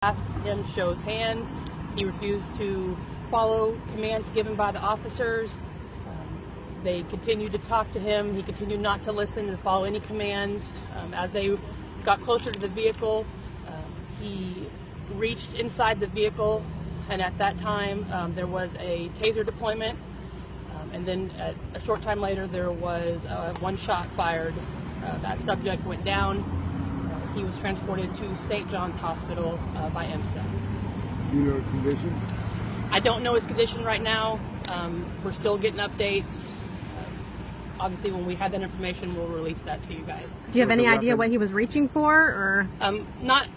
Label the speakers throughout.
Speaker 1: asked him to show his hands. He refused to follow commands given by the officers. They continued to talk to him. He continued not to listen and follow any commands. As they got closer to the vehicle, he reached inside the vehicle, and at that time there was a taser deployment, and then a short time later there was one shot fired. That subject went down. He was transported to St. John's Hospital by MSED.
Speaker 2: Do you know his condition?
Speaker 1: I don't know his condition right now. We're still getting updates. Obviously, when we have that information, we'll release that to you guys.
Speaker 3: Do you have any idea what he was reaching for, or?
Speaker 1: Not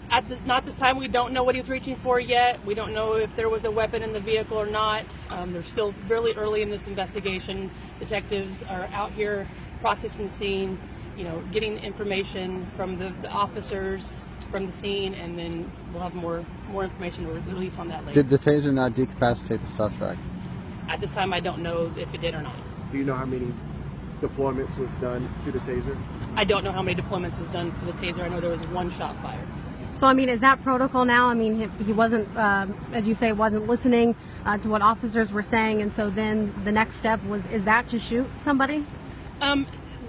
Speaker 1: this time. We don't know what he was reaching for yet. We don't know if there was a weapon in the vehicle or not. They're still really early in this investigation. Detectives are out here processing the scene, getting information from the officers from the scene, and then we'll have more information to release on that later.
Speaker 4: Did the taser not decapacitate the suspect?
Speaker 1: At this time, I don't know if it did or not.
Speaker 5: Do you know how many deployments was done to the taser?
Speaker 1: I don't know how many deployments was done for the taser. I know there was one shot fired.
Speaker 3: So, is that protocol now? He wasn't, as you say, wasn't listening to what officers were saying, and so then the next step is that to shoot somebody?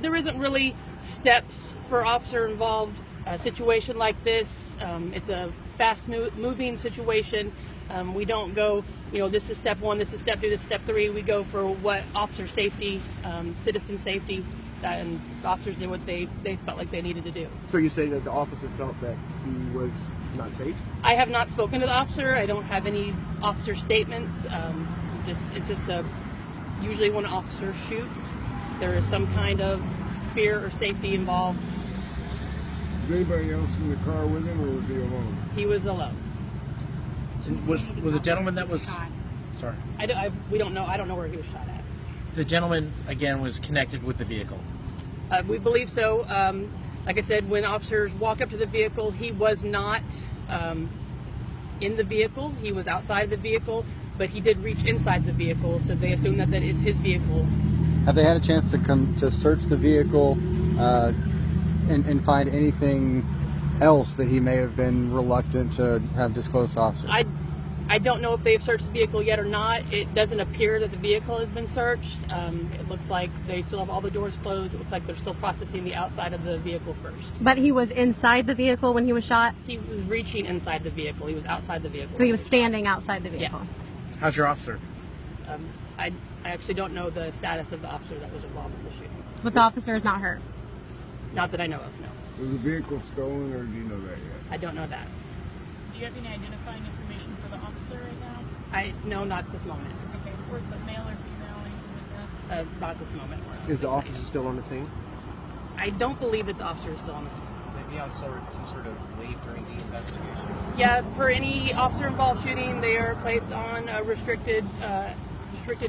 Speaker 1: There isn't really steps for officer-involved situation like this. It's a fast-moving situation. We don't go, this is step one, this is step two, this is step three. We go for what officer safety, citizen safety, and the officers did what they felt like they needed to do.
Speaker 5: So you're saying that the officer felt that he was not safe?
Speaker 1: I have not spoken to the officer. I don't have any officer statements. It's just usually when an officer shoots, there is some kind of fear or safety involved.
Speaker 2: Was anybody else in the car with him, or was he alone?
Speaker 1: He was alone.
Speaker 6: Was the gentleman that was... Sorry.
Speaker 1: We don't know. I don't know where he was shot at.
Speaker 6: The gentleman, again, was connected with the vehicle?
Speaker 1: We believe so. Like I said, when officers walk up to the vehicle, he was not in the vehicle. He was outside the vehicle, but he did reach inside the vehicle, so they assume that it's his vehicle.
Speaker 4: Have they had a chance to come to search the vehicle and find anything else that he may have been reluctant to have disclosed to officers?
Speaker 1: I don't know if they've searched the vehicle yet or not. It doesn't appear that the vehicle has been searched. It looks like they still have all the doors closed. It looks like they're still processing the outside of the vehicle first.
Speaker 3: But he was inside the vehicle when he was shot?
Speaker 1: He was reaching inside the vehicle. He was outside the vehicle.
Speaker 3: So he was standing outside the vehicle?
Speaker 1: Yes.
Speaker 6: How's your officer?
Speaker 1: I actually don't know the status of the officer that was involved in the shooting.
Speaker 3: But the officer is not hurt?
Speaker 1: Not that I know of, no.
Speaker 2: Was the vehicle stolen, or do you know that yet?
Speaker 1: I don't know that.
Speaker 7: Do you have any identifying information for the officer right now?
Speaker 1: No, not at this moment.
Speaker 7: Okay, or the male or female, anything like that?
Speaker 1: Not at this moment.
Speaker 5: Is the officer still on the scene?
Speaker 1: I don't believe that the officer is still on the scene.
Speaker 8: Maybe on some sort of leave during the investigation?
Speaker 1: Yeah, for any officer-involved shooting, they are placed on a restricted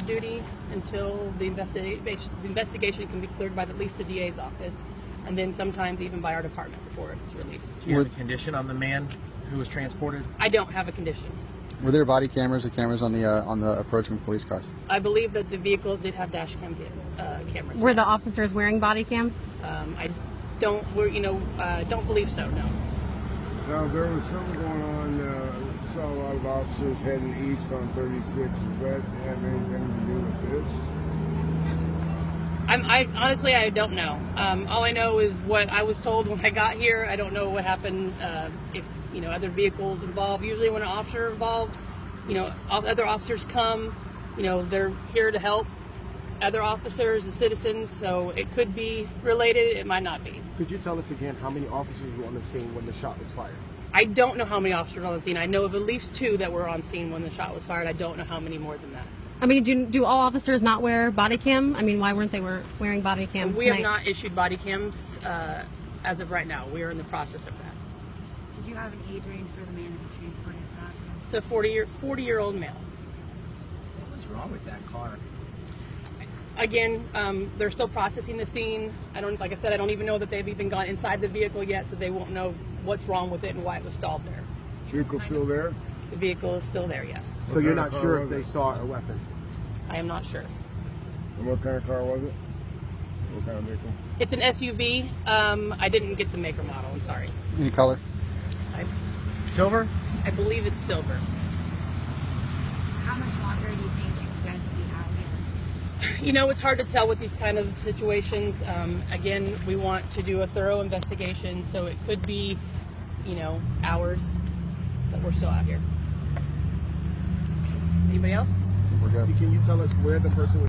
Speaker 1: duty until the investigation can be cleared by at least the DA's office, and then sometimes even by our department before it's released.
Speaker 6: Do you have a condition on the man who was transported?
Speaker 1: I don't have a condition.
Speaker 4: Were there body cameras or cameras on the approaching police cars?
Speaker 1: I believe that the vehicle did have dash cam cameras.
Speaker 3: Were the officers wearing body cam?
Speaker 1: I don't believe so, no.
Speaker 2: Now, there was something going on, saw a lot of officers heading east on 36. Does that have anything to do with this?
Speaker 1: I honestly, I don't know. All I know is what I was told when I got here. I don't know what happened, if other vehicles involved. Usually when an officer involved, other officers come, they're here to help other officers, the citizens, so it could be related, it might not be.
Speaker 5: Could you tell us again how many officers were on the scene when the shot was fired?
Speaker 1: I don't know how many officers were on the scene. I know of at least 2 that were on scene when the shot was fired. I don't know how many more than that.
Speaker 3: Do all officers not wear body cam? Why weren't they wearing body cam
Speaker 1: We
Speaker 3: tonight?
Speaker 1: have not issued body cams as of right now. We are in the process of that.
Speaker 9: Did you have an age range for the man who was transporting his body?
Speaker 1: It's a 40-year-old male.
Speaker 8: What was wrong with that car?
Speaker 1: Again, they're still processing the scene. Like I said, I don't even know that they've even gone inside the vehicle yet, so they won't know what's wrong with it and why it was stalled there.
Speaker 2: Vehicle still there?
Speaker 1: The vehicle is still there, yes.
Speaker 5: So you're not sure if they saw a weapon?
Speaker 1: I am not sure.
Speaker 2: And what kind of car was it? What kind of vehicle?
Speaker 1: It's an SUV. I didn't get the maker model, I'm sorry.
Speaker 4: Any color?
Speaker 6: Silver?
Speaker 1: I believe it's silver.
Speaker 9: How much longer do you think you guys will be out here?
Speaker 1: You know, it's hard to tell with these kind of situations. Again, we want to do a thorough investigation, so it could be, you know, hours that we're still out here. Anybody else?
Speaker 4: We're good.
Speaker 5: Can you tell us where the person was